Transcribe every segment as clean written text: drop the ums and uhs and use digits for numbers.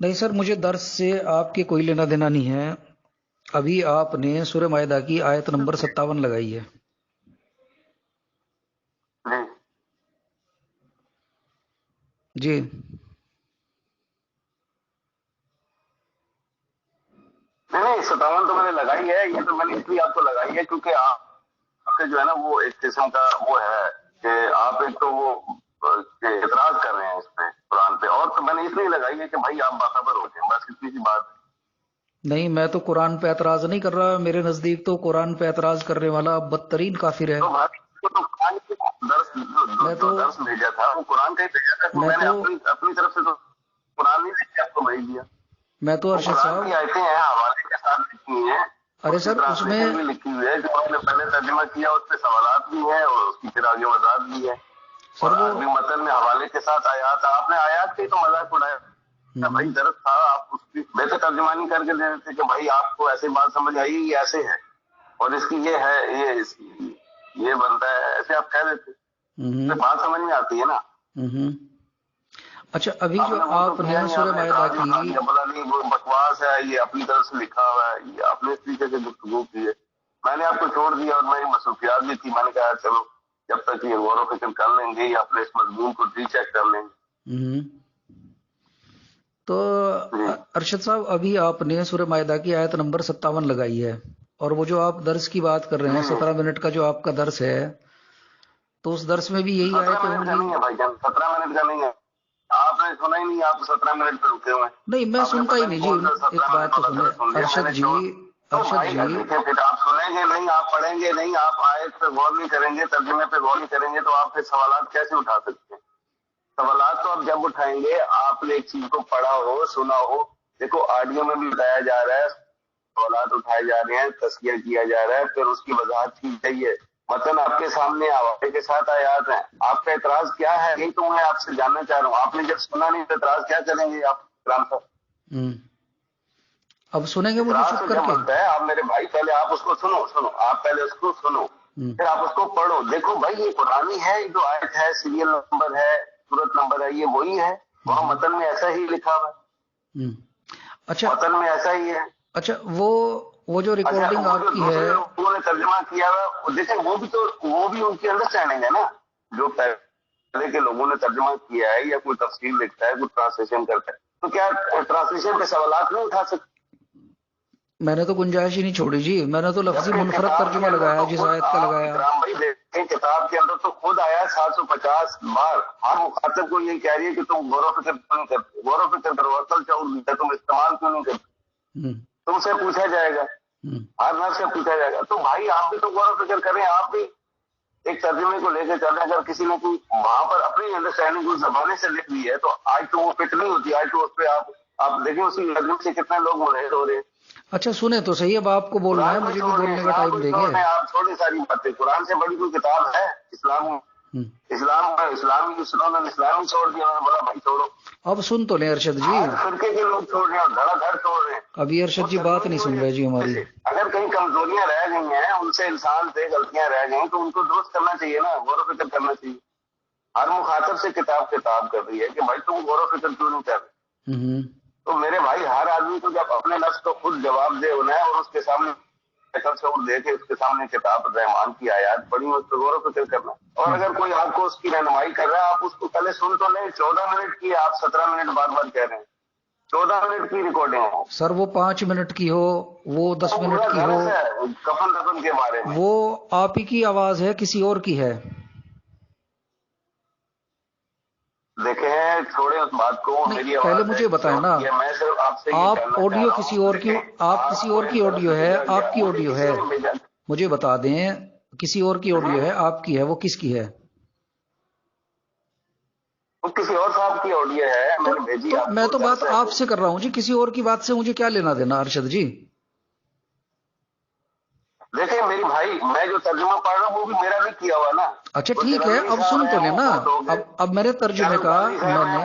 نہیں سر، مجھے درس سے آپ کے کوئی لینا دینا نہیں ہے. ابھی آپ نے سورہ مائدہ کی آیت نمبر 57 لگائی ہے. جی جی نہیں 57 تو میں نے لگائی ہے. یہ تو میں نے اس لیے آپ کو لگائی ہے کیونکہ آپ کے جو ہے نا وہ ایک قسم کا وہ ہے کہ آپ ایک تو وہ اعتراض کر رہے ہیں اس پہ قرآن پہ، اور تو میں نے اس لیے لگائی ہے کہ بھائی آپ باخبر ہو جائیں، بس اتنی سی بات ہے. نہیں، میں تو قرآن پہ اعتراض نہیں کر رہا. میرے نزدیک تو قرآن پہ اعتراض کرنے والا بدترین کافر ہے. تو بھائی تو قرآن کے میں جو تو درس بھیجا تھا وہ قرآن کا ہی بھیجا تھا. تو میں میں نے تو اپنی طرف سے تو قرآن نہیں بھیج کے آپ کو بھیج دیا. میں تو وہ ارشد قرآن کی صاحب، آیتیں ہیں، حوالے کے ساتھ لکھی ہیں، ارے اس کی سر اس میں ٹرانسلیشن بھی لکھی ہوئی ہے جو آپ نے پہلے ترجمہ کیا، اس پہ سوالات بھی ہیں اور اس کی پھر آگے وضاحت بھی ہے. اور سر وہ عربی متن میں حوالے کے ساتھ آیات، آپ نے آیات کے تو مذاق اڑایا. بھائی درد تھا، آپ اس کی ویسے ترجمہ نہیں کر کے دے دیتے کہ بھائی آپ کو ایسے بات سمجھ آئی، یہ ایسے ہے اور اس کی یہ ہے، یہ بنتا ہے، ایسے آپ کہہ دیتے تو بات سمجھ میں آتی ہے نا. اچھا، ابھی جو نے وہ تو آپ نے کیا نہیں، آپ سورہ نے مائدہ اعتراض ہی اٹھا کی، دیا، بولا نہیں وہ بکواس ہے، یہ اپنی طرف سے لکھا ہوا ہے، یہ آپ نے اس طریقے سے گفتگو کی ہے. میں نے آپ کو چھوڑ دیا اور میری مصروفیات بھی تھی. میں نے کہا چلو جب تک یہ غور و فکر کر لیں گے یا اپنے اس مضمون کو ری چیک کر لیں گے. تو ارشد صاحب ابھی آپ نے سورہ مائدہ کی آیت نمبر 57 لگائی ہے، اور وہ جو آپ درس کی بات کر رہے ہیں 17 منٹ کا جو آپ کا درس ہے، تو اس درس میں بھی یہی 17 آیتیں منٹ ہوں کا گی. نہیں ہے بھائی جان، 17 منٹ کا نہیں ہے. آپ نے سنا ہی نہیں، آپ 17 منٹ پہ رکے ہوئے ہیں. نہیں، میں آپ نے سنتا پتہ ہی نہیں نہیں کون سا جی. ایک 17 بات منٹ تو والا سنیں درس سن لیا میں ارشد نے. جی، تو ارشد بھائی جی، دیکھیں، پھر آپ سنیں گے نہیں، آپ پڑھیں گے نہیں، آپ آیت پہ غور نہیں کریں گے، ترجمے پہ غور نہیں کریں گے، تو آپ پھر سوالات کیسے اٹھا سکتے ہیں؟ سوالات تو آپ جب اٹھائیں گے آپ نے ایک چیز کو پڑھا ہو، سنا ہو. دیکھو آڈیو میں بھی بتایا جا رہا ہے، سوالات اٹھائے جا رہے ہیں، تذکیہ کیا جا رہا ہے، پھر اس کی وضاحت کی گئی ہے. متن آپ کے سامنے حوالے کے ساتھ آیات ہیں. آپ کا اعتراض کیا ہے یہی تو میں آپ سے جاننا چاہ رہا ہوں. آپ نے جب سنا نہیں تو اعتراض کیا کریں گے آپ کرام صاحب؟ اب سنیں گے مجھے اعتراض چپ تو کر جب کے؟ بنتا ہے آپ میرے بھائی پہلے آپ اس کو سنو، آپ پہلے اس کو سنو، پھر آپ اس کو پڑھو. دیکھو بھائی یہ قرآنی ہے، یہ جو آیت ہے، سیریل نمبر ہے، سورت نمبر ہے، یہ وہی ہے. وہاں متن میں ایسا ہی لکھا ہوا ہے، اچھا متن میں ایسا ہی ہے. اچھا، وہ جو اچھا ریکارڈنگ وہ آپ جو کی ہے، دوسرے لوگوں نے ترجمہ کیا ہوا، دیکھیں وہ بھی ان کی انڈرسٹینڈنگ ہے نا. جو پہلے کے لوگوں نے ترجمہ کیا ہے یا کوئی تفسیر لکھتا ہے، کوئی ٹرانسلیشن کرتا ہے، تو کیا ٹرانسلیشن پہ سوالات نہیں اٹھا سکتے؟ میں نے تو گنجائش ہی نہیں چھوڑی جی. میں نے تو لفظی جبکہ منفرد کتاب کے ترجمہ اندر لگایا تو جس خود آیت کا آپ لگایا. اکرام بھائی دیکھیں، کتاب کے اندر تو خود آیا 750 بار. ہر مخاطب کو یہ کہہ رہی ہے کہ تم غور و فکر کیوں نہیں کرتے، غور و فکر کرو، عقل شعور ہے، تم استعمال کیوں نہیں کرتے. تم سے پوچھا جائے گا، ہر نفس سے پوچھا جائے گا. تو بھائی آپ بھی تو غور و فکر کریں، آپ بھی ایک ترجمے کو لے کے چلیں. اگر کسی نے کوئی وہاں پر اپنی انڈرسٹینڈنگ کو زبانے سے لکھ لی ہے تو آج تو وہ فٹ نہیں ہوتی. آج تو اس پہ آپ دیکھیں اسی ترجمے سے کتنے لوگ منحصر ہو رہے ہیں. اچھا سنیں تو صحیح، اب آپ کو بولنا ہے، قرآن کو مجھے بھی چھوڑ رہے ہیں، بولنے کا اسلام ٹائم کو دیں چھوڑ گے. رہے ہیں. آپ چھوڑی ساری باتیں، قرآن سے بڑی کوئی کتاب ہے اسلام اسلامی چھوڑ دیا. انہوں نے بولا بھائی چھوڑو. اب سن تو لیں ارشد جی. ہر فرقے کے لوگ چھوڑ رہے ہیں، دھڑا دھڑ چھوڑ رہے ہیں. ابھی ارشد جی بات نہیں سن رہے جی ہماری. اگر کہیں کمزوریاں رہ گئی ہیں، ان سے انسان سے غلطیاں رہ گئی تو ان کو درست کرنا چاہیے نا، غور و فکر کرنا چاہیے. ہر مخاطب سے کتاب کر رہی ہے کہ بھائی تم غور و فکر کیوں نہیں کر رہے. تو میرے بھائی ہر آدمی کو جب اپنے نفس کو خود جواب دے ہونا ہے اور اس کے سامنے شعور دے کے اس کے سامنے کتاب رحمان کی آیات پڑھی، اس پہ غور و فکر کرنا. اور اگر کوئی آپ کو اس کی رہنمائی کر رہا ہے، آپ اس کو پہلے سن تو لیں. 14 منٹ کی آپ 17 منٹ بار بار کہہ رہے ہیں. 14 منٹ کی ریکارڈنگ ہو سر، وہ 5 منٹ کی ہو، وہ 10 منٹ کی ہو، کفن دفن کے بارے میں وہ آپ ہی کی آواز ہے کسی اور کی ہے؟ دیکھیں چھوڑے اس بات کو. میری پہلے آواز مجھے بتائیں نا، میں صرف آپ سے یہ آپ کہنا چاہ آڈیو رہا کسی ہوں. اور کی، آپ کسی اور کی آڈیو ہے، آپ کی آڈیو ہے، بھیجا مجھے بتا دیں. کسی اور کی آڈیو ہے، آپ کی ہے، وہ کس کی ہے؟ وہ کسی اور صاحب کی آڈیو ہے، میں نے بھیجی آپ میں کو. تو بات آپ سے کر رہا ہوں جی، کسی اور کی بات سے مجھے کیا لینا دینا ارشد جی؟ دیکھیں میری بھائی، میں جو ترجمہ پڑھ رہا ہوں وہ بھی میرا بھی کیا ہوا نا. اچھا ٹھیک ہے، اب سن تو لینا. اب میرے ترجمے کا میں نے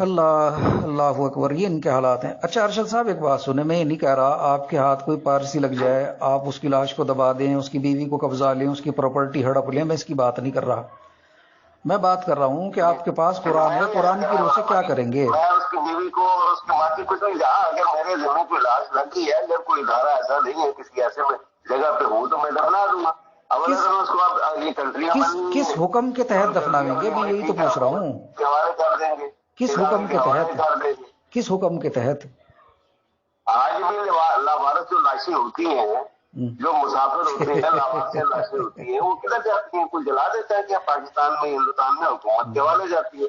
اللہ اکبر، یہ ان کے حالات ہیں۔ اچھا ارشد صاحب ایک بات سنیں، میں یہ نہیں کہہ رہا آپ کے ہاتھ کوئی پارسی لگ جائے، آپ اس کی لاش کو دبا دیں، اس کی بیوی کو قبضہ لیں، اس کی پراپرٹی ہڑپ لیں، میں اس کی بات نہیں کر رہا۔ میں بات کر رہا ہوں کہ آپ کے پاس قرآن ہے، قرآن کی روح سے کیا کریں گے؟ میں اس کی بیوی کو اور اس کی ماں کی کچھ نہیں کہا، اگر میرے ذمہ کوئی لاش لگی ہے، اگر کوئی ادارہ ایسا نہیں ہے کسی ایسے میں جگہ پہ ہوں تو میں دفنا دوں گا۔ اب اگر اس کو اب یہ کنٹریاں کس حکم کے تحت دفناویں گے؟ میں یہی تو پوچھ رہا ہوں، کے حوالے کر دیں گے، کس حکم کے تحت؟ کر دیں گے۔ کس حکم کے تحت؟ آج بھی لاوارث جو لاشیں ہوتی ہیں، جو مسافر ہوتے ہیں، لاوارث لاشیں ہوتی ہیں، وہ کدھر جاتی ہیں؟ کوئی جلا دیتا ہے کیا؟ پاکستان میں ہندوستان میں حکومت کے حوالے جاتی ہے،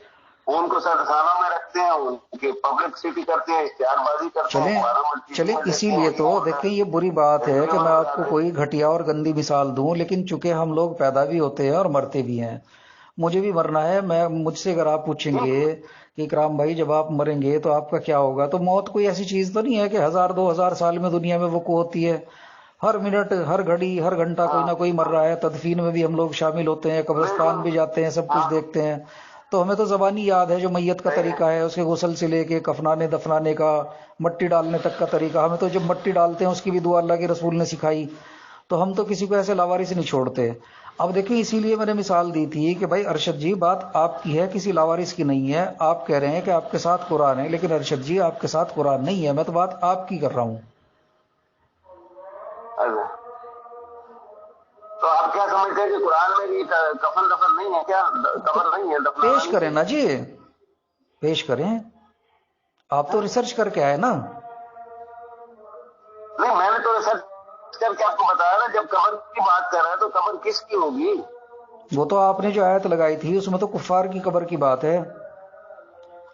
ان کو سرسانوں میں رکھتے ہیں، ان کی پبلسٹی کرتے ہیں، اشتہار بازی کرتے ہیں۔ چلیں اسی لیے تو دیکھیں یہ بری بات ہے کہ میں آپ کو کوئی گھٹیا اور گندی مثال دوں، لیکن چونکہ ہم لوگ پیدا بھی ہوتے ہیں اور مرتے بھی ہیں، مجھے بھی مرنا ہے۔ مجھ سے اگر آپ پوچھیں گے کہ اکرام بھائی جب آپ مریں گے تو آپ کا کیا ہوگا، تو موت کوئی ایسی چیز تو نہیں ہے کہ 1000-2000 سال میں دنیا میں وقوع ہوتی ہے۔ ہر منٹ، ہر گھڑی، ہر گھنٹہ کوئی نہ کوئی مر رہا ہے۔ تدفین میں بھی ہم لوگ شامل ہوتے ہیں، قبرستان بھی جاتے ہیں، سب کچھ دیکھتے ہیں۔ تو ہمیں تو زبانی یاد ہے جو میت کا طریقہ ہے، اس کے غسل سے لے کے کفنانے دفنانے کا، مٹی ڈالنے تک کا طریقہ، ہمیں تو جب مٹی ڈالتے ہیں اس کی بھی دعا اللہ کے رسول نے سکھائی، تو ہم تو کسی کو ایسے لاوارث نہیں چھوڑتے۔ اب دیکھیں اسی لیے میں نے مثال دی تھی کہ بھائی ارشد جی بات آپ کی ہے، کسی لاوارث کی نہیں ہے۔ آپ کہہ رہے ہیں کہ آپ کے ساتھ قرآن ہے، لیکن ارشد جی آپ کے ساتھ قرآن نہیں ہے، میں تو بات آپ کی کر رہا ہوں۔ تو آپ کیا سمجھتے ہیں کہ قرآن میں بھی کفن دفن نہیں ہے کیا؟ قبر نہیں ہے، پیش کریں نا جی، پیش کریں، آپ تو ریسرچ کر کے آئے نا۔ نہیں، میں نے تو ریسرچ کر کے آپ کو بتایا نا، جب قبر کی بات کر رہا ہے تو قبر کس کی ہوگی؟ وہ تو آپ نے جو آیت لگائی تھی اس میں تو کفار کی قبر کی بات ہے۔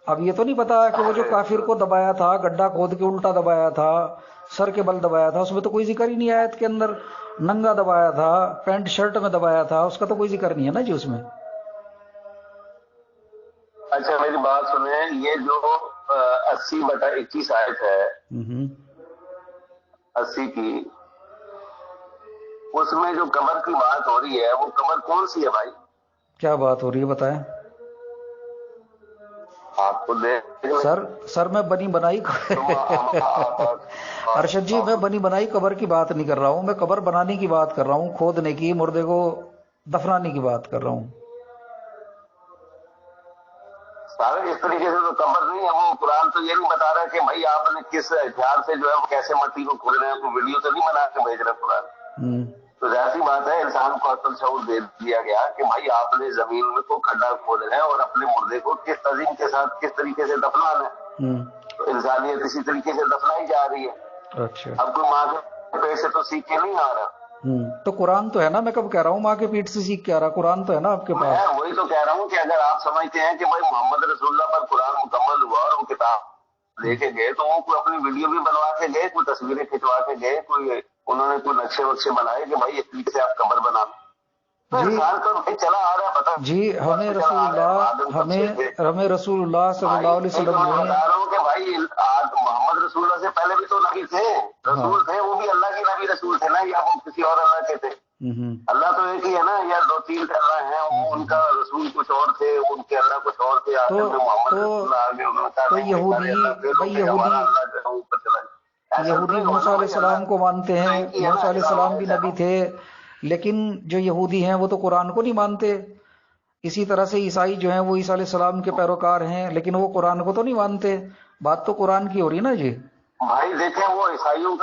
اب یہ تو نہیں پتا کہ وہ جو کافر کو دبایا تھا، گڈھا کھود کے الٹا دبایا تھا، سر کے بل دبایا تھا، اس میں تو کوئی ذکر ہی نہیں آیت کے اندر۔ ننگا دبایا تھا، پینٹ شرٹ میں دبایا تھا، اس کا تو کوئی ذکر نہیں ہے نا جی اس میں۔ اچھا میری بات سنیں، یہ جو 80/21 آیت ہے 80 کی، اس میں جو قبر کی بات ہو رہی ہے وہ قبر کون سی ہے بھائی؟ کیا بات ہو رہی ہے بتائیں آپ کو سر میں بنی بنائی ارشد جی میں بنی بنائی قبر کی بات نہیں کر رہا ہوں، میں قبر بنانے کی بات کر رہا ہوں، کھودنے کی، مردے کو دفنانے کی بات کر رہا ہوں۔ اس طریقے سے تو قبر نہیں ہے وہ۔ قرآن تو یہ نہیں بتا رہا کہ بھائی آپ نے کس ہتھیار سے جو ہے وہ کیسے مٹی کو کھود رہے ہیں، کوئی ویڈیو تو نہیں بنا کے بھیج رہا قرآن۔ تو ظاہر سی بات ہے انسان کو عقل شعور دے دیا گیا کہ بھائی آپ نے زمین میں کو کھڈا کھود رہے ہیں اور اپنے مردے کو کس تزئین کے ساتھ کس طریقے سے دفنانا ہے۔ تو انسانیت اسی طریقے سے دفنائی جا رہی ہے۔ اچھا اب کوئی ماں کے پیٹ سے تو سیکھ کے نہیں آ رہا۔ تو قرآن تو ہے نا، میں کب کہہ رہا ہوں ماں کے پیٹ سے سیکھ کے آ رہا، قرآن تو ہے نا آپ کے پاس۔ میں وہی تو کہہ رہا ہوں کہ اگر آپ سمجھتے ہیں کہ بھائی محمد رسول اللہ پر قرآن مکمل ہوا اور وہ کتاب لے کے گئے، تو وہ کوئی اپنی ویڈیو بھی بنوا کے گئے، کوئی تصویریں کھنچوا کے گئے، کوئی انہوں نے کوئی نقشے وقشے بنائے کہ بھائی اس طریقے سے آپ قبر بنا تو انسان تو چلا آ رہا ہے پتا جی ہمیں رسول اللہ صلی اللہ علیہ وسلم میں بتا رہا ہوں کہ بھائی محمد رسول اللہ سے پہلے بھی تو نبی تھے، رسول تھے، وہ بھی اللہ کے نبی رسول تھے نا، یا وہ کسی اور اللہ کے تھے؟ اللہ تو ایک ہی ہے نا، یا 2-3 اللہ ہیں، وہ ان کا رسول کچھ اور تھے، ان کے اللہ کچھ اور تھے، آخر میں محمد رسول اللہ آگے انہوں نے کہا یہودی موسیٰ علیہ السلام کو مانتے ہیں، موسیٰ علیہ السلام بھی نبی تھے، لیکن جو یہودی ہیں وہ تو قرآن کو نہیں مانتے۔ اسی طرح سے عیسائی جو ہیں وہ عیسیٰ علیہ السلام کے پیروکار ہیں، لیکن وہ قرآن کو تو نہیں مانتے۔ بات تو قرآن کی ہو رہی نا جی۔ بھائی دیکھیں وہ عیسائیوں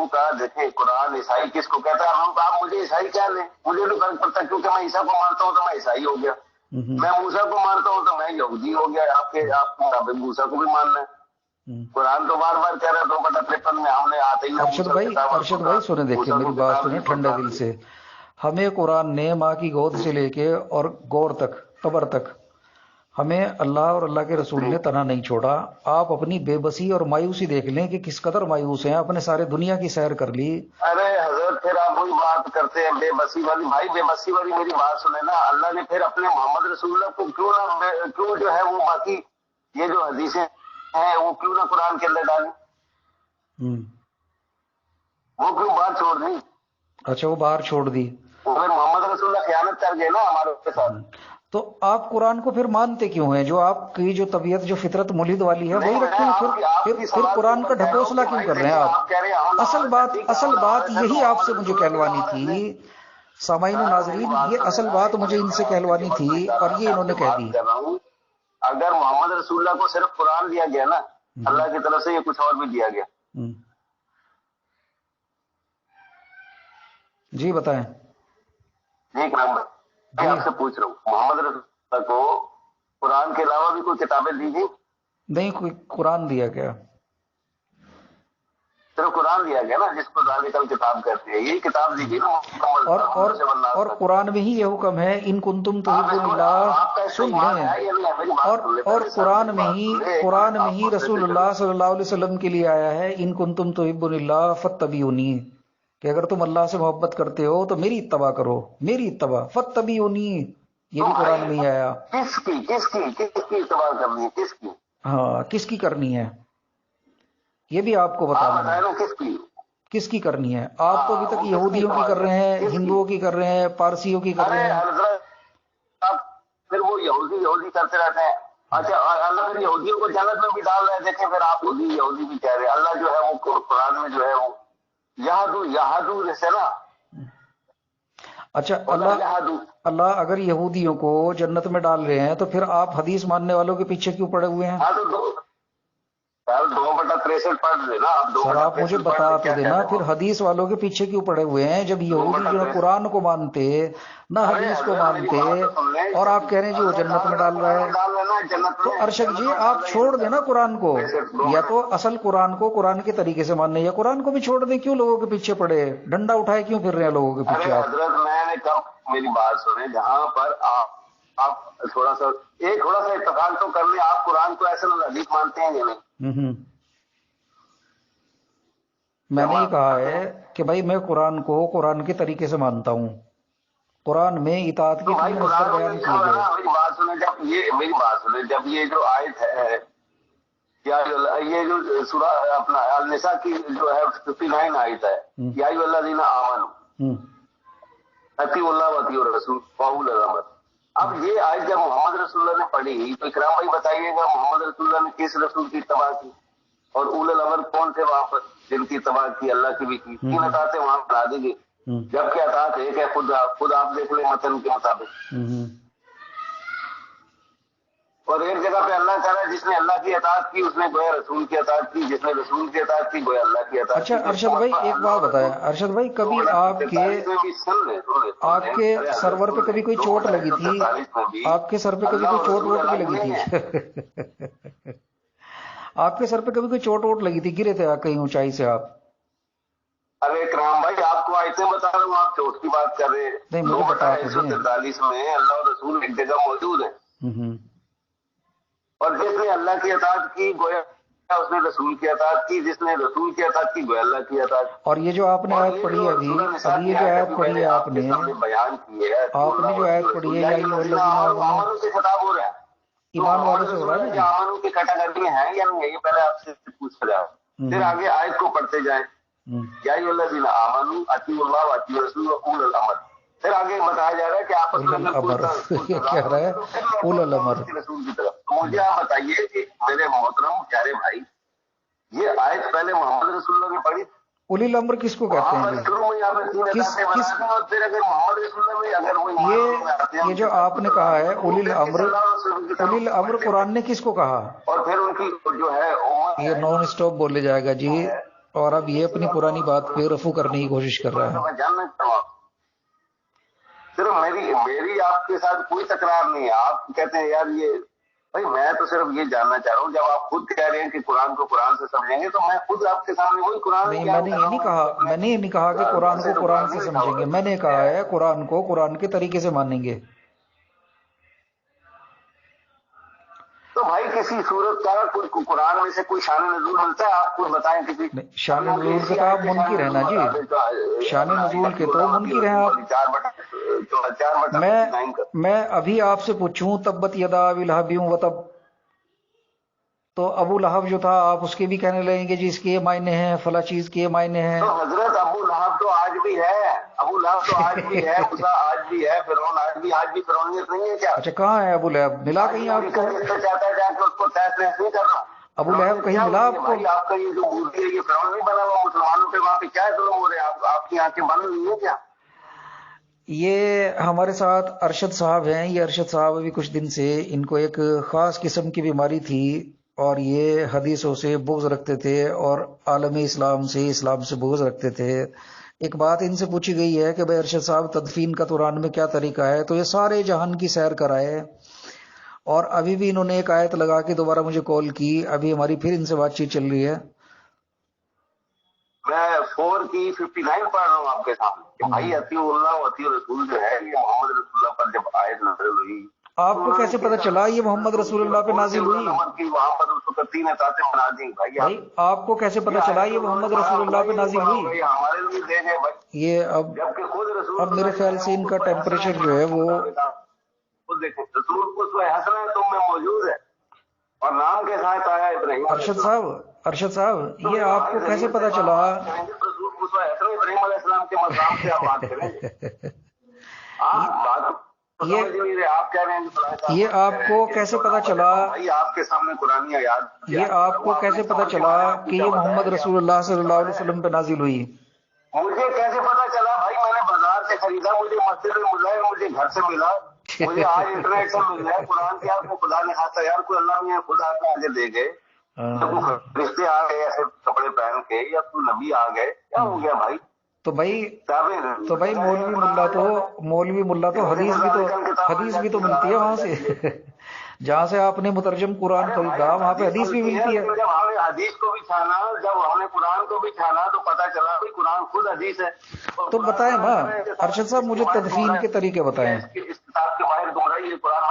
کا دیکھیں قرآن عیسائی کس کو کہتا ہے؟ آپ مجھے عیسائی کیا لیں، مجھے نہیں فرق پڑتا، کیونکہ میں عیسیٰ کو مانتا ہوں تو میں عیسائی ہو گیا، میں موسیٰ کو مانتا ہوں تو میں یہودی ہو گیا۔ آپ کو موسیٰ کو بھی ماننا ہے۔ قرآن تو بار بار کہہ رہا ہے 2/53 میں ہم نے آتے ہی ارشد بھائی سنیں، دیکھیں میری بات سنیں ٹھنڈے دل سے۔ ہمیں قرآن نے ماں کی گود سے لے کے اور گور تک، قبر تک، ہمیں اللہ اور اللہ کے رسول نے تنہا نہیں چھوڑا۔ آپ اپنی بے بسی اور مایوسی دیکھ لیں کہ کس قدر مایوس ہیں، اپنے سارے دنیا کی سیر کر لی۔ ارے حضرت پھر آپ وہی بات کرتے ہیں بے بسی والی، بھائی بے بسی والی میری بات سنیں نا، اللہ نے پھر اپنے محمد رسول اللہ کو کیوں جو ہے وہ باقی یہ جو حدیثیں ہیں وہ کیوں نہ قرآن کے اندر ڈالیں؟ وہ کیوں بات چھوڑ دی؟ اچھا وہ باہر چھوڑ دی، پھر محمد رسول اللہ خیانت کر گئے نا ہمارے ساتھ۔ تو آپ قرآن کو پھر مانتے کیوں ہیں؟ جو آپ کی جو طبیعت جو فطرت مولد والی ہے وہی رکھتے ہیں، پھر قرآن کا ڈھکوسلا کیوں کر رہے ہیں آپ؟ اصل بات یہی آپ سے مجھے کہلوانی تھی سامعین و ناظرین، یہ اصل بات مجھے ان سے کہلوانی تھی اور یہ انہوں نے کہہ دی۔ اگر محمد رسول اللہ کو صرف قرآن دیا گیا نا اللہ کی طرف سے، یہ کچھ اور بھی دیا گیا۔ جی بتائیں۔ جی کرام بھائی، میں آپ سے پوچھ رہا ہوں محمد رسول اللہ کو قرآن کے علاوہ بھی کوئی کتابیں دی گئی؟ نہیں، کوئی قرآن دیا گیا؟ صرف قرآن دیا گیا نا، جس کو ذالکل کتاب کہتے ہیں، یہی کتاب دی گئی نا۔ اور قرآن میں ہی یہ حکم ہے ان کنتم تحبون اللہ، سن لیں، اور قرآن میں ہی رسول اللہ صلی اللہ علیہ وسلم کے لیے آیا ہے ان کنتم تحبون اللہ فاتبعونی، کہ اگر تم اللہ سے محبت کرتے ہو تو میری اتباع کرو، میری اتباع، فاتبعونی، یہ بھی قرآن میں ہی آیا۔ کس کی اتباع کرنی ہے؟ کس کی؟ ہاں، کس کی کرنی ہے یہ بھی آپ کو بتانا ہے۔ کس کی کرنی ہے؟ آپ تو ابھی تک یہودیوں کی کر رہے ہیں، ہندوؤں کی کر رہے ہیں، پارسیوں کی کر رہے ہیں۔ پھر وہ یہودی کرتے رہتے ہیں۔ اچھا، اللہ پھر یہودیوں کو جنت میں بھی ڈال رہے، دیکھیں پھر آپ یہودی بھی کہہ رہے ہیں۔ اللہ جو ہے وہ قرآن میں جو ہے وہ یہادو جیسے نا۔ اچھا، اللہ اگر یہودیوں کو جنت میں ڈال رہے ہیں تو پھر آپ حدیث ماننے والوں کے پیچھے کیوں پڑے ہوئے ہیں؟ 2/63 پڑھ لینا سر، آپ مجھے بتا تو دینا پھر حدیث والوں کے پیچھے کیوں پڑے ہوئے ہیں جب یہودی جو ہے قرآن کو مانتے نہ حدیث کو مانتے، اور آپ کہہ رہے ہیں جی وہ جنت میں ڈال رہا ہے؟ تو ارشد جی آپ چھوڑ دیں نا قرآن کو، یا تو اصل قرآن کو قرآن کے طریقے سے ماننے، یا قرآن کو بھی چھوڑ دیں۔ کیوں لوگوں کے پیچھے پڑے، ڈنڈا اٹھائے کیوں پھر رہے ہیں لوگوں کے پیچھے آپ؟ حضرت میں نے کہا میری بات سنیں، جہاں پر آپ تھوڑا سا اتفاق تو کر لیں، آپ قرآن کو ایسا حدیث مانتے ہیں یا نہیں؟ میں نے یہ کہا ہے کہ بھائی میں قرآن کو قرآن کے طریقے سے مانتا ہوں، قرآن میں اطاعت کی 3 مصدر بیان کیے گئے۔ میری بات سنیں، جب یہ جو آیت ہے یہ جو سورہ اپنا النساء کی جو ہے 59 آیت ہے، یا ایھا الذین آمنوا اطیعوا اللہ واطیعوا الرسول واولی الامر۔ اب یہ آیت جب محمد رسول اللہ نے پڑھی تو اکرام بھائی بتائیے گا محمد رسول اللہ نے کس رسول کی اتباع کی، اور اولی الامر کون تھے وہاں پر جن کی اتباع کی؟ اللہ کی بھی کی۔ 3 اطاعتیں وہاں بنا دی گئی، جبکہ اطاعت ایک ہے، خود آپ دیکھ لیں متن کے مطابق۔ اور ایک جگہ پہ اللہ کہہ رہا ہے جس نے اللہ کی اطاعت کی اس نے گویا رسول کی اطاعت کی، جس نے رسول کی اطاعت کی گویا اللہ کی اطاعت کی۔ اچھا ارشد بھائی ایک بات بتایا، ارشد بھائی کبھی آپ کے سرور پہ کبھی کوئی چوٹ لگی تھی؟ آپ کے سر پہ کبھی کوئی چوٹ ووٹ بھی لگی تھی؟ آپ کے سر پہ کبھی کوئی چوٹ ووٹ لگی تھی؟ گرے تھے کہیں اونچائی سے آپ؟ ارے کرام بھائی آپ کو آیتیں بتا رہا ہوں، آپ چوٹ کی بات کر رہے ہیں۔ نہیں مجھے بتا تو دیں۔ 143 میں اللہ اور رسول ایک جگہ موجود ہے، اور جس نے اللہ کی اطاعت کی گویا اس نے رسول کی اطاعت کی، جس نے رسول کی اطاعت کی گویا اللہ کی اطاعت۔ اور یہ جو آپ نے آیت پڑھی ابھی یہ جو آیت پڑھی ہے آپ نے بیان کی ہے، آپ نے جو آیت پڑھی ہے یا ایمان سے خطاب ہو رہا ہے، ایمان والوں سے ہو رہا ہے نا؟ ایمان کی کیٹیگری میں ہے یا نہیں ہے، یہ پہلے آپ سے پوچھ رہا ہوں، پھر آگے آیت کو پڑھتے جائیں۔ یا ایھا الذین آمنوا اطیعوا اللہ واطیعوا الرسول واولی الامر، پھر آگے بتایا جا رہا ہے کہ آپس میں کیا رہا ہے اولی الامر رسول کی طرف۔ مجھے آپ بتائیے کہ میرے محترم پیارے بھائی، یہ آیت پہلے محمد رسول اللہ نے پڑھی؟ اولی الامر کس کو کہتے ہیں؟ یہ جو آپ نے کہا ہے اولی الامر قرآن نے کس کو کہا؟ اور پھر ان کی جو ہے یہ نان اسٹاپ بولے جائے گا جی، اور اب یہ اپنی پرانی بات پہ رفع کرنے کی کوشش کر رہا ہے۔ صرف میری آپ کے ساتھ کوئی تکرار نہیں ہے۔ آپ کہتے ہیں یار یہ بھائی، میں تو صرف یہ جاننا چاہ رہا ہوں، جب آپ خود کہہ رہے ہیں کہ قرآن کو قرآن سے سمجھیں گے تو میں خود آپ کے سامنے وہی قرآن نہیں، میں نے یہ نہیں کہا، میں نے یہ نہیں کہا کہ قرآن کو قرآن سے سمجھیں گے، میں نے کہا ہے قرآن کو قرآن کے طریقے سے مانیں گے۔ تو بھائی کسی صورت کا کوئی قرآن میں سے کوئی شان نزول ملتا ہے؟ آپ خود بتائیں کسی شان نزول کے تو آپ منکر ہیں نا جی، شان نزول کے تو منکر ہیں آپ۔ میں ابھی آپ سے پوچھوں تبت یدا ابی لہب وتب، تو ابو لہب جو تھا آپ اس کے بھی کہنے لگیں گے جی اس کے یہ معنی ہیں، فلاں چیز کے یہ معنی ہیں؟ تو حضرت ابو لہب تو آج بھی ہے، ابو لہب تو آج بھی ہے، موسیٰ آج بھی ہے، فرعون آج بھی فرعونیت نہیں ہے کیا؟ اچھا کہاں ہے ابو لہب؟ ملا کہیں آپ کو؟ چاہتا ہے جا کے اس کو تحس نحس نہیں کرنا. ابو لہب کہیں ملا آپ کو؟ آپ کا یہ جو مورتی ہے یہ فرعون نہیں بنا ہوا مسلمانوں پہ، وہاں پہ کیا ظلم ہو رہے ہیں؟ آپ کی آنکھیں بند نہیں ہے کیا؟ یہ ہمارے ساتھ ارشد صاحب ہیں، یہ ارشد صاحب ابھی کچھ دن سے ان کو ایک خاص قسم کی بیماری تھی اور یہ حدیثوں سے بغض رکھتے تھے اور عالم اسلام سے بغض رکھتے تھے. ایک بات ان سے پوچھی گئی ہے کہ بھائی ارشد صاحب تدفین کا قرآن میں کیا طریقہ ہے، تو یہ سارے جہان کی سیر کرائے اور ابھی بھی انہوں نے ایک آیت لگا کے دوبارہ مجھے کال کی. ابھی ہماری پھر ان سے بات چیت چل رہی ہے. میں 4 کی 59 پڑھ رہا ہوں آپ کے سامنے کہ بھائی اطیع اللہ و اطیع رسول جو ہے یہ محمد رسول اللہ پر جب آیت نازل ہوئی، آپ کو کیسے پتا چلا یہ محمد رسول اللہ پہ نازل ہوئی؟ وہاں پر اس کو 3 اطاعتیں بنا دیں. بھائی آپ کو کیسے پتا چلا یہ محمد رسول اللہ پہ نازل ہوئی؟ ہمارے لیے دے گئے بھائی. یہ اب میرے خیال سے ان کا ٹیمپریچر جو ہے وہ دیکھیں رسول اسوہ حسنہ تم میں موجود ہے اور نام کے ساتھ آیا ابراہیم. ارشد صاحب یہ آپ کو کیسے پتا چلا؟ ابراہیم علیہ السلام کے مقام سے آپ بات کریں گے. یہ آپ کو کیسے پتا چلا؟ آپ کے سامنے قرآن آیات یہ آپ کو کیسے پتا چلا کہ یہ محمد رسول اللہ صلی اللہ علیہ وسلم پہ نازل ہوئی؟ مجھے کیسے پتا چلا بھائی؟ میں نے بازار سے خریدا، مجھے مسجد میں ملا، مجھے گھر سے ملا، مجھے آج انٹرنیٹ سے مل جائے. قرآن کی آپ کو خدا نے خاصا یار کوئی اللہ نے خدا کو آگے دے گئے، رشتے آ گئے ایسے کپڑے پہن کے، یا کوئی نبی آ گئے، کیا ہو گیا بھائی؟ تو بھائی مولوی ملا تو حدیث بھی تو ملتی ہے وہاں سے جہاں سے آپ نے مترجم قرآن خریدا وہاں پہ حدیث بھی ملتی ہے. جب ہم نے حدیث کو بھی چھانا، جب ہم نے قرآن کو بھی چھانا تو پتا چلا کہ قرآن خود حدیث ہے. تو بتائیں نا ارشد صاحب، مجھے تدفین کے طریقے بتائیں. اس کتاب کے باہر گمراہی قرآن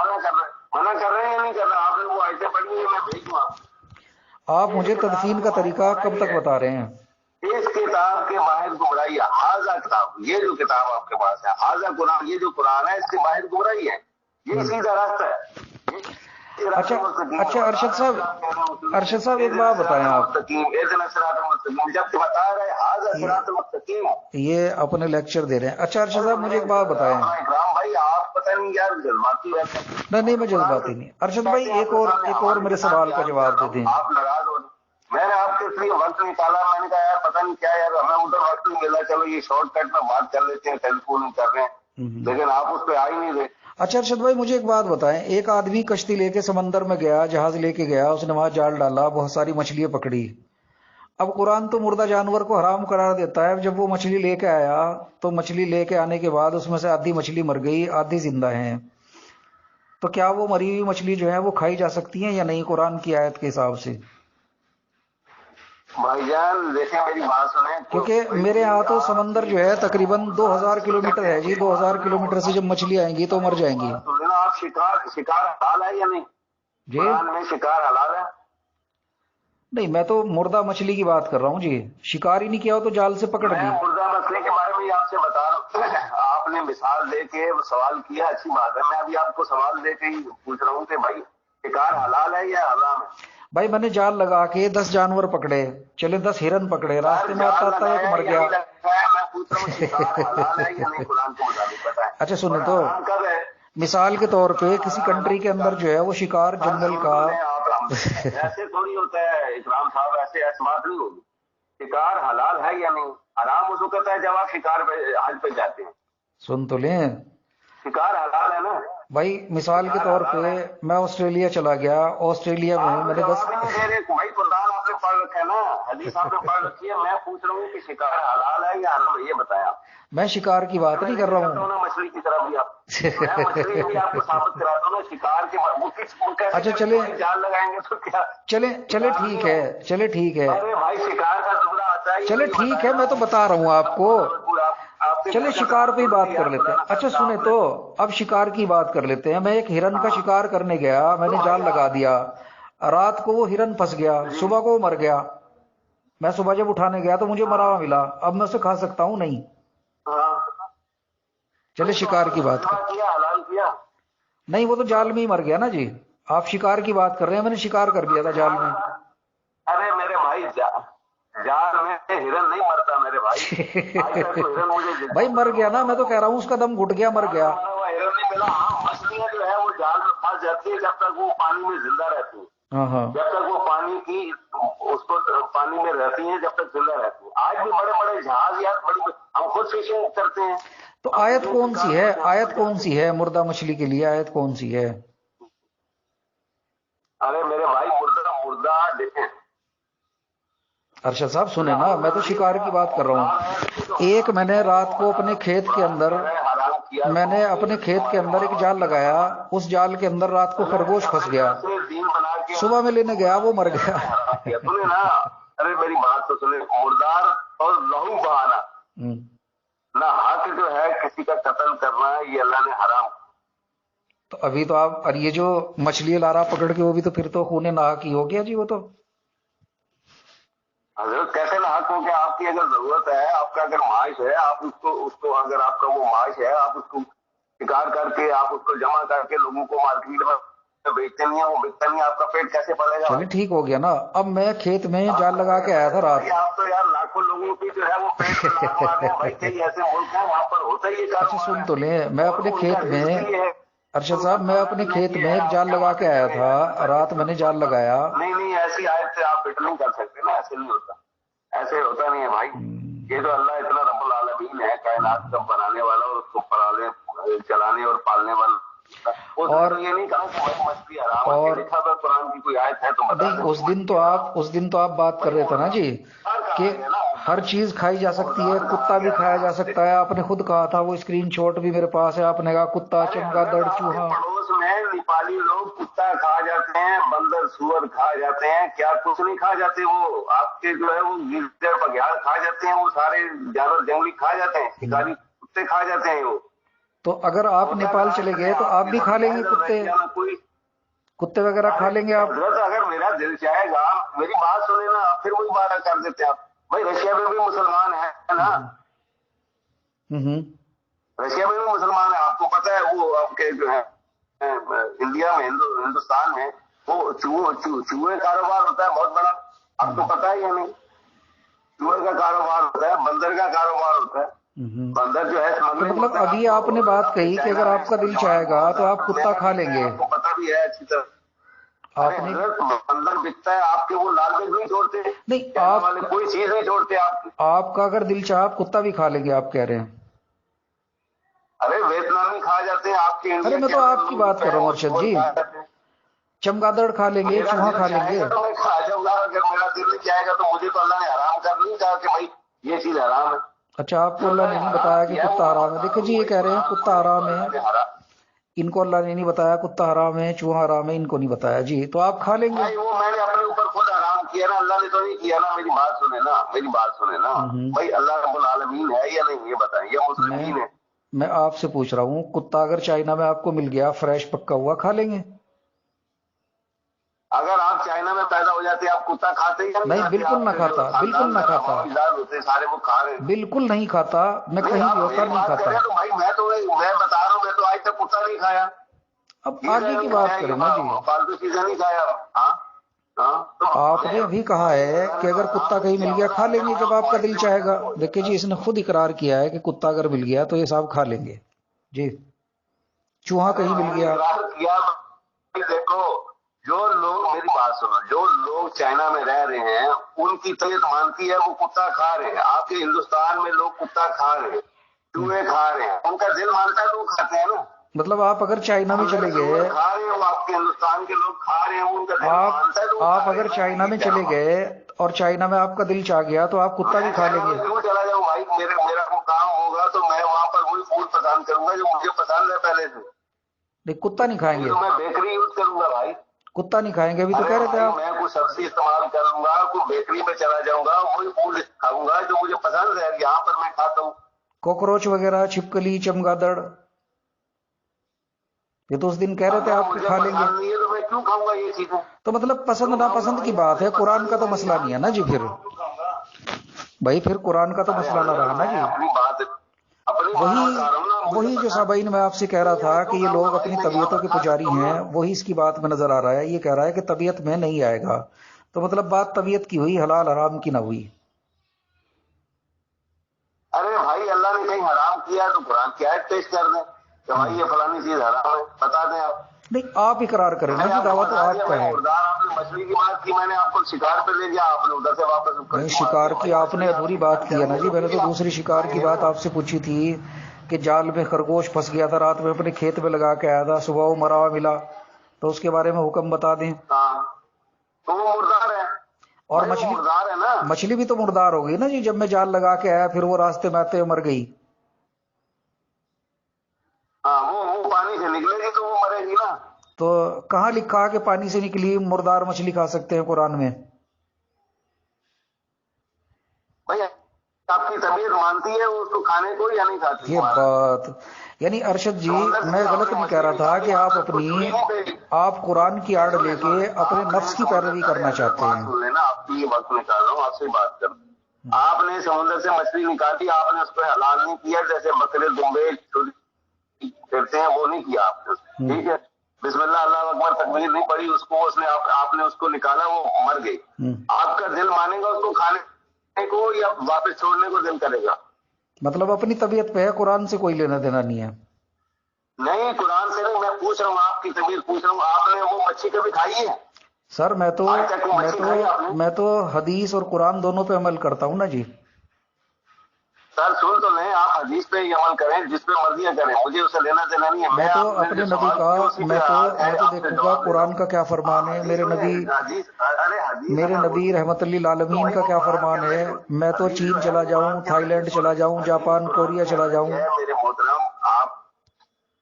منع کر رہے ہیں یا نہیں کر رہے؟ آپ نے وہ آیتیں پڑھی ہیں، میں بھیج دوں آپ مجھے تدفین کا طریقہ کب تک بتا رہے ہیں؟ اس کتاب کے باہر گمراہی ہے. حاضہ کتاب، یہ جو کتاب آپ کے پاس ہے، حاضہ قرآن، یہ جو قرآن ہے اس کے باہر گمراہی ہے. یہ سیدھا راستہ ہے. اچھا ارشد صاحب ایک بات بتائیں آپ، جب بتا رہے حاضہ صراط مستقیم، یہ اپنے لیکچر دے رہے ہیں. اچھا ارشد صاحب مجھے ایک بات بتائیں. اکرام بھائی آپ پتہ نہیں یار جذباتی رہتے ہیں. نہیں میں جذباتی نہیں. ارشد بھائی ایک اور میرے سوال کا جواب دے دیں. آپ ناراض ہو، میں نے آپ کے لیے وقت نکالا، میں نے کہا یار پتہ نہیں کیا یار ہمیں ادھر وقت نہیں ملا، چلو یہ شارٹ کٹ میں بات کر لیتے ہیں، ٹیلی فون کر رہے ہیں، لیکن آپ اس پہ آ ہی نہیں رہے. اچھا ارشد بھائی مجھے ایک بات بتائیں. ایک آدمی کشتی لے کے سمندر میں گیا، جہاز لے کے گیا، اس نے وہاں جال ڈالا، بہت ساری مچھلیاں پکڑی. اب قرآن تو مردہ جانور کو حرام قرار دیتا ہے. جب وہ مچھلی لے کے آیا تو مچھلی لے کے آنے کے بعد اس میں سے آدھی مچھلی مر گئی، آدھی زندہ ہیں. تو کیا وہ مری ہوئی مچھلی جو ہے وہ کھائی جا سکتی ہیں یا نہیں قرآن کی آیت کے حساب سے؟ بھائی جان دیکھیں میری بات سنیں، کیونکہ میرے ہاں تو سمندر جو ہے تقریباً 2000 کلومیٹر ہے جی. 2000 کلومیٹر سے جب مچھلی آئیں گی تو مر جائیں گی. آپ شکار حلال ہے یا نہیں؟ جی قرآن میں شکار حلال ہے؟ نہیں میں تو مردہ مچھلی کی بات کر رہا ہوں جی. شکار ہی نہیں کیا ہو تو جال سے پکڑ میں لی. مردہ مچھلی کے بارے میں آپ سے بتا رہا ہوں. آپ نے مثال دے کے سوال کیا، اچھی بات ہے. میں ابھی آپ کو سوال دے کے ہی پوچھ رہا ہوں کہ بھائی شکار حلال ہے یا حرام ہے؟ بھائی میں نے جال لگا کے 10 جانور پکڑے، چلے 10 ہرن پکڑے، راستے میں آتا ایک مر گیا. میں پوچھ رہا ہوں شکار حلال ہے یا نہیں قرآن کے مطابق بتائیں. اچھا سنیں تو مثال کے طور پہ کسی کنٹری کے اندر جو ہے وہ شکار جنگل کا ایسے تھوڑی ہوتا ہے اکرام صاحب، ایسے بات نہیں ہوگی. شکار حلال ہے یا نہیں؟ حرام اس وقت ہے جب آپ شکار پہ حج پہ جاتے ہیں. سن تو لیں، شکار حلال ہے نا بھائی. مثال کے طور پہ میں آسٹریلیا چلا گیا، آسٹریلیا میں میں نے بھائی قرآن آپ نے پڑھ رکھا ہے نا، حدیث آپ نے پڑھ رکھی ہے. میں پوچھ رہا ہوں کہ شکار حلال ہے یا حرام ہے، یہ بتایا. میں شکار کی بات نہیں کر رہا ہوں. مچھلی کی طرف بھی آپ مچھلی بھی آپ کو ثابت کراتا ہوں نا شکار کے. اچھا چلے جال لگائیں گے تو کیا؟ چلے ٹھیک ہے، چلے ٹھیک ہے، ارے بھائی شکار کا زمرہ آتا ہے. چلے ٹھیک ہے، میں تو بتا رہا ہوں آپ کو. چلے شکار پہ ہی بات کر لیتے ہیں. اچھا سنیں تو اب شکار کی بات کر لیتے ہیں. میں ایک ہرن کا شکار کرنے گیا، میں نے جال لگا دیا، رات کو وہ ہرن پھنس گیا، صبح کو وہ مر گیا. میں صبح جب اٹھانے گیا تو مجھے مرا ہوا ملا. اب میں اسے کھا سکتا ہوں؟ نہیں. چلے شکار کی بات کر. نہیں وہ تو جال میں ہی مر گیا نا جی. آپ شکار کی بات کر رہے ہیں، میں نے شکار کر دیا تھا جال میں. ارے میرے بھائی جال میں ہرن نہیں مرتا میرے بھائی. بھائی مر گیا نا، میں تو کہہ رہا ہوں اس کا دم گھٹ گیا، مر گیا. ہرن نہیں ملا. مچھلیاں جو ہے وہ جال میں پھنس جاتی ہے جب تک وہ پانی میں زندہ رہتی ہے. ہاں ہاں، جب تک وہ پانی کی اس کو پانی میں رہتی ہیں جب تک زندہ رہتی ہیں. آج بھی بڑے بڑے جہاز یا بڑی ہم خود فشنگ کرتے ہیں. تو آیت کون سی ہے؟ آیت کون سی ہے مردہ مچھلی کے لیے؟ آیت کون سی ہے؟ ارے میرے بھائی مردہ دیکھیں ارشد صاحب سنیں نا، میں تو شکار کی بات کر رہا ہوں. ایک میں نے رات کو اپنے کھیت کے اندر، میں نے اپنے کھیت کے اندر ایک جال لگایا، اس جال کے اندر رات کو خرگوش پھنس گیا، صبح میں لینے گیا وہ مر گیا. ارے میری بات تو سنیں، مردار اور لہو بہانا نہ حق جو ہے کسی کا قتل کرنا یہ اللہ نے حرام. تو ابھی تو آپ، اور یہ جو مچھلی لارا پکڑ کے وہ بھی تو پھر تو خونے ناحق ہی ہو گیا جی. وہ تو حضرت کیسے لاحق ہو گیا؟ آپ کی اگر ضرورت ہے، آپ کا اگر معاش ہے، آپ اس کو اگر آپ کا وہ معاش ہے، آپ اس کو شکار کر کے آپ اس کو جمع کر کے لوگوں کو مارکیٹ میں بیچتے نہیں ہیں، وہ بیچتے نہیں، آپ کا پیٹ کیسے پڑے گا؟ چلیے ٹھیک ہو گیا نا. اب میں کھیت میں جال لگا کے آیا تھا رات. آپ تو یار لاکھوں لوگوں کی جو ہے وہ پیٹ میں لاکھ مار رہے ہیں بھائی. کئی ایسے ملک ہیں وہاں پر ہوتا ہی اچھا سن تو لیں، میں اپنے کھیت میں، ارشد صاحب میں اپنے کھیت میں ایک جال لگا کے آیا تھا رات. میں نے جال لگایا. نہیں ایسی آیت سے آپ فٹ نہیں کر سکتے نا، ایسے نہیں ہوتا، ایسے ہوتا نہیں ہے بھائی. یہ تو اللہ اتنا رب العالمین ہے، کائنات کا بنانے والا اور اس کو چلانے اور پالنے والا. اور یہ نہیں کہا کہ بھائی مچھلی حرام ہے، لکھا تھا قرآن کی کوئی آیت ہے تو بتا دیں. اس دن تو آپ بات کر رہے تھے نا جی کہ ہر چیز کھائی جا سکتی ہے، کتا بھی کھایا جا سکتا ہے. آپ نے خود کہا تھا، وہ اسکرین شاٹ بھی میرے پاس ہے، آپ نے کہا کتا، چمگادڑ، چوہا. پڑوس میں نیپالی لوگ کتا کھا جاتے ہیں، بندر سور کھا جاتے ہیں، کیا کچھ نہیں کھا جاتے؟ وہ آپ کے جو ہے وہ گیدڑ بگیار کھا جاتے ہیں، وہ سارے جانور جنگلی کھا جاتے ہیں، شکاری کتے کھا جاتے ہیں. وہ تو اگر آپ نیپال چلے گئے تو آپ بھی کھا لیں گے کتے وغیرہ کھا لیں گے آپ؟ اگر میرا دل چاہے گا، میری بات سنیں نا، پھر وہی بات کر دیتے آپ. بھائی رشیا میں بھی مسلمان ہیں نا، رشیا میں بھی مسلمان ہیں. آپ کو پتا ہے وہ آپ کے جو ہے انڈیا میں، ہندوستان میں وہ چوہے کاروبار ہوتا ہے بہت بڑا. آپ کو پتا ہے یا نہیں؟ چوہے کا کاروبار ہوتا ہے، بندر کا کاروبار ہوتا ہے. بندر جو ہے مطلب ابھی آپ نے بات کہی کہ اگر آپ کا دل چاہے گا تو آپ کتا کھا لیں گے. آپ کو پتا بھی ہے اچھی طرح. آپ نے بندر بکتا ہے، آپ کے وہ لال مرچ نہیں چھوڑتے نہیں، آپ کوئی چیز نہیں چھوڑتے. آپ کا اگر دل چاہے آپ کتا بھی کھا لیں گے، آپ کہہ رہے ہیں. ارے ویتنامی کھا جاتے ہیں آپ کے. ارے میں تو آپ کی بات کر رہا ہوں ارشد جی. چمگادڑ کھا لیں گے، چوہا کھا لیں گے. میں کھا جاؤں گا، اگر میرا دل نہیں چاہے گا تو مجھے تو اللہ نے حرام کر نہیں کہا کہ بھائی یہ چیز حرام ہے. اچھا آپ کو اللہ نے نہیں بتایا کہ کتا حرام ہے؟ دیکھیں جی یہ کہہ رہے ہیں کتا حرام ہے، ان کو اللہ نے نہیں بتایا کتا حرام ہے، چوہا حرام ہے، ان کو نہیں بتایا جی. تو آپ کھا لیں گے. وہ میں نے اپنے اوپر خود حرام کیا نا، اللہ نے تو نہیں کیا نا. میری بات سنیں نا، میری بات سنیں نا بھائی. اللہ رب العالمین ہے یا نہیں یہ بتائیں، یہ مسلمین ہے. میں آپ سے پوچھ رہا ہوں، کتا اگر چائنا میں آپ کو مل گیا فریش پکا ہوا، کھا لیں گے؟ اگر آپ چائنا میں پیدا ہو جاتے آپ کتا کھاتے ہیں؟ نہیں بالکل نہ کھاتا، بالکل نہ کھاتا، سارے وہ کھا رہے ہیں. بالکل نہیں کھاتا، میں کہیں بھی ہوتا نہیں کھاتا. بھائی میں بتا رہا ہوں، میں تو آج تک کتا نہیں کھایا. اب آگے کی بات کریں نا جی. فالتو چیزیں نہیں کھایا. آپ نے ابھی کہا ہے کہ اگر کتا کہیں مل گیا کھا لیں گے جب آپ کا دل چاہے گا. دیکھیں جی اس نے خود اقرار کیا ہے کہ کتا اگر مل گیا تو یہ صاحب کھا لیں گے جی. چوہا کہیں مل گیا. دیکھو جو لوگ، میری بات سنو، جو لوگ چائنا میں رہ رہے ہیں ان کی طبیعت مانتی ہے وہ کتا کھا رہے ہیں. آپ کے ہندوستان میں لوگ کتا کھا رہے ہیں، چوہے کھا رہے ہیں، ان کا دل مانتا ہے تو وہ کھاتے ہیں نا. مطلب آپ اگر چائنا میں چلے گئے، کھا رہے ہیں، آپ کے ہندوستان کے لوگ کھا رہے ہیں، ان کا دل مانتا ہے تو آپ اگر چائنا میں چلے گئے اور چائنا میں آپ کا دل چاہ گیا تو آپ کتا بھی کھا لیں گے. کیوں چلا جاؤں بھائی؟ میرا کوئی کام ہوگا تو میں وہاں پر وہی فوڈ پسند کروں گا جو مجھے پسند ہے پہلے سے. نہیں کتا نہیں کھائیں گے، میں بیکری یوز کروں گا بھائی. کتا نہیں کھائیں گے ابھی تو کہہ رہے تھے آپ. میں کوئی سبزی استعمال کروں گا، کوئی بیکری میں چلا جاؤں گا، وہی فوڈ کھاؤں گا جو مجھے پسند ہے، یہاں پر میں کھاتا ہوں. کوکروچ وغیرہ، چھپکلی، چمگادڑ، یہ تو اس دن کہہ رہے تھے آپ کھا لیں گے. تو میں کیوں کھاؤں گا یہ چیزیں؟ تو مطلب پسند ناپسند کی بات ہے، قرآن کا تو مسئلہ نہیں ہے نا جی. پھر بھائی پھر قرآن کا تو مسئلہ نہ رہا نا جی. اپنی بات وہی وہی جو سابعین میں آپ سے کہہ رہا تھا کہ یہ لوگ اپنی طبیعتوں کے پجاری ہیں، وہی اس کی بات میں نظر آ رہا ہے. یہ کہہ رہا ہے کہ طبیعت میں نہیں آئے گا، تو مطلب بات طبیعت کی ہوئی، حلال حرام کی نہ ہوئی. ارے بھائی اللہ نے کہیں حرام کیا تو قرآن کی آیت پیش کر دیں کہ بھائی یہ فلانی چیز حرام ہے، بتا دیں آپ. نہیں آپ اقرار کریں نا کہ دعویٰ تو آپ کا ہے. مردار آپ نے مچھلی کی بات کی، میں نے آپ کو شکار پہ لے لیا، آپ نے ادھر سے واپس نہیں شکار کی آپ نے ادھوری بات کی ہے نا جی. میں نے تو دوسری شکار کی بات آپ سے پوچھی تھی کہ جال میں خرگوش پھنس گیا تھا، رات میں اپنے کھیت میں لگا کے آیا تھا، صبح وہ مرا ہوا ملا، تو اس کے بارے میں حکم بتا دیں. تو وہ مردار ہے. اور مچھلی بھی تو مردار ہو گئی نا جی. جب میں جال لگا کے آیا پھر وہ راستے میں آتے مر گئی. وہ پانی سے نکلے گی تو وہ مرے گی نا. تو کہاں لکھا کہ پانی سے نکلی مردار مچھلی کھا سکتے ہیں قرآن میں؟ بھائی آپ کی طبیعت مانتی ہے اس کو کھانے کو یا نہیں کھاتی؟ یہ بات یعنی ارشد جی میں غلط نہیں کہہ رہا تھا کہ آپ قرآن کی آڑ لے کے اپنے نفس کی پیروی کرنا چاہتے ہیں. سن لینا، آپ کی یہ وقت نکال رہا ہوں، آپ سے بات کر. آپ نے سمندر سے مچھلی نکالی، آپ نے اس کو حلال نہیں کیا، جیسے بکرے دمبے پھرتے ہیں وہ نہیں کیا آپ نے. ٹھیک ہے، بسم اللہ اللہ اکبر تکبیر نہیں پڑی، اس کو آپ نے اس کو نکالا، وہ مر گئی. آپ کا دل مانے گا اس کو کھانے کو یا واپس چھوڑنے کو دل کرے گا؟ مطلب اپنی طبیعت پہ ہے، قرآن سے کوئی لینا دینا نہیں ہے. نہیں قرآن سے نہیں، میں پوچھ رہا ہوں آپ کی طبیعت پوچھ رہا ہوں. آپ نے وہ مچھلی کبھی کھائی ہے؟ سر میں تو حدیث اور قرآن دونوں پہ عمل کرتا ہوں نا جی. سر سن تو نہیں، آپ حدیث پہ ہی عمل کریں، جس پہ مرضی کریں، مجھے اسے لینا دینا نہیں ہے. میں تو اپنے نبی کا میں تو دیکھوں گا قرآن کا کیا فرمان ہے، میرے نبی رحمت للعالمین کا کیا فرمان ہے. میں تو چین چلا جاؤں، تھائی لینڈ چلا جاؤں، جاپان کوریا چلا جاؤں. میرے محترم، آپ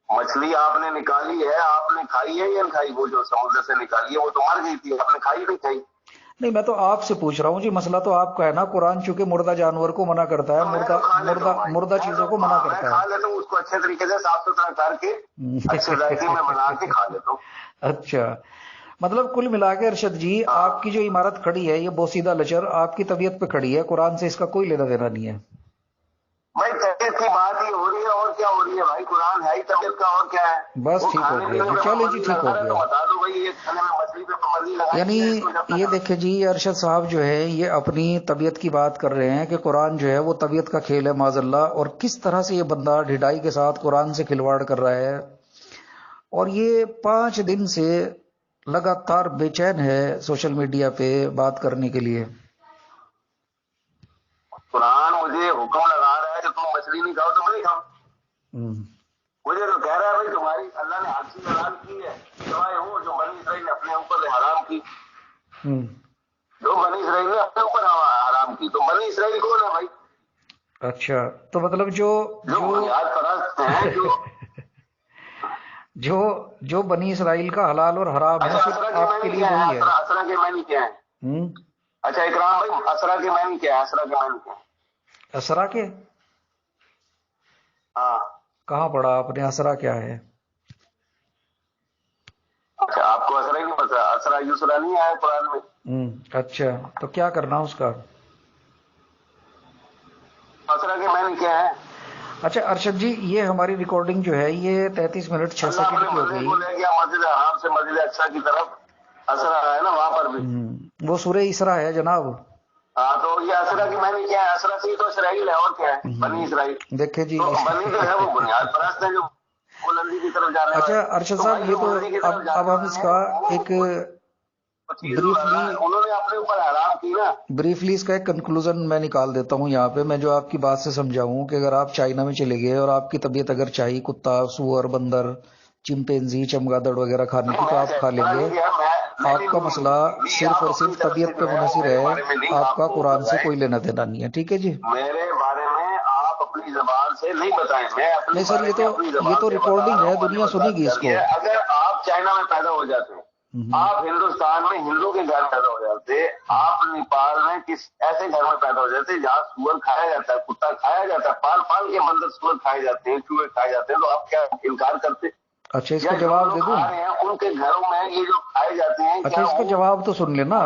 مچھلی آپ نے نکالی ہے، آپ نے کھائی ہے یا نہیں کھائی؟ وہ جو سمندر سے نکالی ہے وہ تو مر گئی تھی، آپ نے کھائی نہیں کھائی؟ نہیں میں تو آپ سے پوچھ رہا ہوں جی، مسئلہ تو آپ کا ہے نا. قرآن چونکہ مردہ جانور کو منع کرتا ہے، مردہ چیزوں کو منع کرتا ہے. کھا لیتا ہوں اس کو اچھے طریقے سے صاف ستھرا کر کے اچھے ذائقے میں بنا کے کھا لیتا ہوں. اچھا مطلب کل ملا کے ارشد جی آپ کی جو عمارت کھڑی ہے یہ بوسیدہ لچر آپ کی طبیعت پہ کھڑی ہے، قرآن سے اس کا کوئی لینا دینا نہیں ہے. بھائی طبیعت کی بات ہی ہو رہی ہے، اور کیا ہو رہی ہے بھائی؟ قرآن ہے ہی طبیعت کا، اور کیا ہے؟ بس ٹھیک ہو گیا جی، چلیں جی ٹھیک ہو گیا. بتا دو بھائی یہ کھانے میں مچھلی پہ پابندی لگائی. یعنی یہ دیکھیں جی ارشد صاحب جو ہے یہ اپنی طبیعت کی بات کر رہے ہیں کہ قرآن جو ہے وہ طبیعت کا کھیل ہے معاذ اللہ، اور کس طرح سے یہ بندہ ڈھڈائی کے ساتھ قرآن سے کھلواڑ کر رہا ہے. اور یہ 5 دن سے لگاتار بے چین ہے سوشل میڈیا پہ بات کرنے کے لیے. قرآن مجھے حکم لگا رہا ہے کہ تم مچھلی نہیں کھاؤ تو میں نہیں کھاؤں. مجھے تو کہہ رہا ہے بھائی تمہاری اللہ نے ہر چیز حلال کی ہے سوائے وہ جو بنی اسرائیل نے اپنے اوپر حرام کی. جو بنی اسرائیل نے اپنے اوپر حرام کی، تو بنی اسرائیل کون ہے بھائی؟ اچھا تو مطلب جو بنیاد پرست ہیں جو بنی اسرائیل کا حلال اور حرام ہے آپ کے لیے وہی ہے. اسرا کے معنی کیا ہے؟ اچھا اکرام بھائی اسرا کے معنی کیا ہے؟ اسرا کے معنی کیا ہے؟ اسرا کے ہاں کہاں پڑھا آپ نے؟ اسرا کیا ہے؟ اچھا آپ کو اسرا ہی نہیں پتا؟ اسرا یسرا نہیں آیا قرآن میں؟ اچھا تو کیا کرنا اس کا؟ اسرا کے معنی کیا ہے؟ اچھا ارشد جی یہ ہماری ریکارڈنگ جو ہے یہ 33 منٹ 6 سیکنڈ کی ہو گئی. لے گیا مسجد حرام سے مسجد اقصی کی طرف، اسرا ہے نا وہاں پر بھی. وہ سورہ اسرا ہے جناب. ہاں تو یہ اسرا کی معنی کیا ہے؟ اسرا سے تو اسرائیل ہے، اور کیا ہے؟ بنی اسرائیل. دیکھیں جی بنی جو ہے وہ بنیاد پرست ہے جو بلندی کی طرف جانے. اچھا ارشد صاحب یہ تو اب ہم اس کا ایک انہوں نے اپنے اوپر حرام کی نا. بریفلی اس کا ایک کنکلوژن میں نکال دیتا ہوں یہاں پہ. میں جو آپ کی بات سے سمجھاؤں کہ اگر آپ چائنا میں چلے گئے اور آپ کی طبیعت اگر چاہیے کتا، سور، بندر، چمپینزی، چمگادڑ وغیرہ کھانے کی تو آپ کھا لیں گے. آپ کا مسئلہ صرف اور صرف طبیعت پہ منحصر ہے، آپ کا قرآن سے کوئی لینا دینا نہیں ہے. ٹھیک ہے جی. میرے بارے میں آپ اپنی زبان سے نہیں بتائیں. میں نہیں سر یہ تو ریکارڈنگ ہے، دنیا سنے گی اس کو. اگر آپ چائنا میں پیدا ہو جاتے ہیں، آپ ہندوستان میں ہندو کے گھر پیدا ہو جاتے، آپ نیپال میں کس ایسے گھر میں پیدا ہو جاتے جہاں سور کھایا جاتا ہے، کتا کھایا جاتا ہے، پال پال کے بندر سور کھائے جاتے ہیں، چوہے کھائے جاتے ہیں، تو آپ کیا انکار کرتے؟ اچھا اس کا جواب دے دوں؟ ان کے گھروں میں یہ جو کھائے جاتے ہیں. اچھا اس کا جواب تو سن لینا.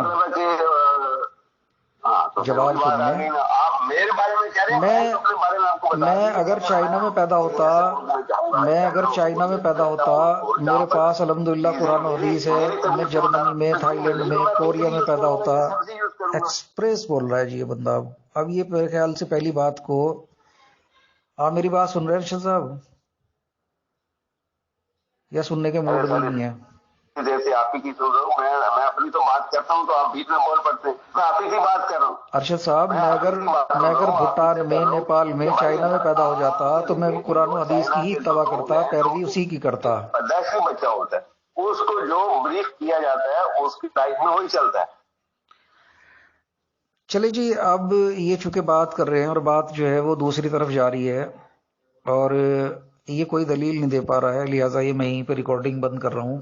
ہاں تو جواب سن لیں. آپ میرے بارے میں کہہ رہے ہیں، اپنے بارے میں آپ کو بتا میں اگر چائنا میں پیدا ہوتا میرے پاس الحمدللہ قرآن و حدیث ہے، میں جرمنی میں، تھائی لینڈ میں، کوریا میں پیدا ہوتا. ایکسپریس بول رہا ہے جی یہ بندہ. اب یہ میرے خیال سے پہلی بات کو آپ میری بات سن رہے ہیں ارشد صاحب یا سننے کے موڈ میں نہیں ہے؟ جیسے آپ ہی کی سن رہا ہوں، میں اپنی تو بات کرتا ہوں تو آپ بیچ میں بول پڑتے ہیں. میں آپ ہی کی بات کر رہا ہوں ارشد صاحب. میں اگر بھوٹان میں، نیپال میں، چائنا میں پیدا ہو جاتا تو میں قرآن و حدیث کی ہی اتباع کرتا، پیروی اسی کی کرتا. پیدائشی بچہ ہوتا ہے، اس کو جو بریف کیا جاتا ہے اس کی لائف میں وہی چلتا ہے. چلے جی، اب یہ چونکہ بات کر رہے ہیں اور بات جو ہے وہ دوسری طرف جا رہی ہے اور یہ کوئی دلیل نہیں دے پا رہا ہے، لہٰذا یہ میں یہیں پہ ریکارڈنگ بند کر رہا ہوں.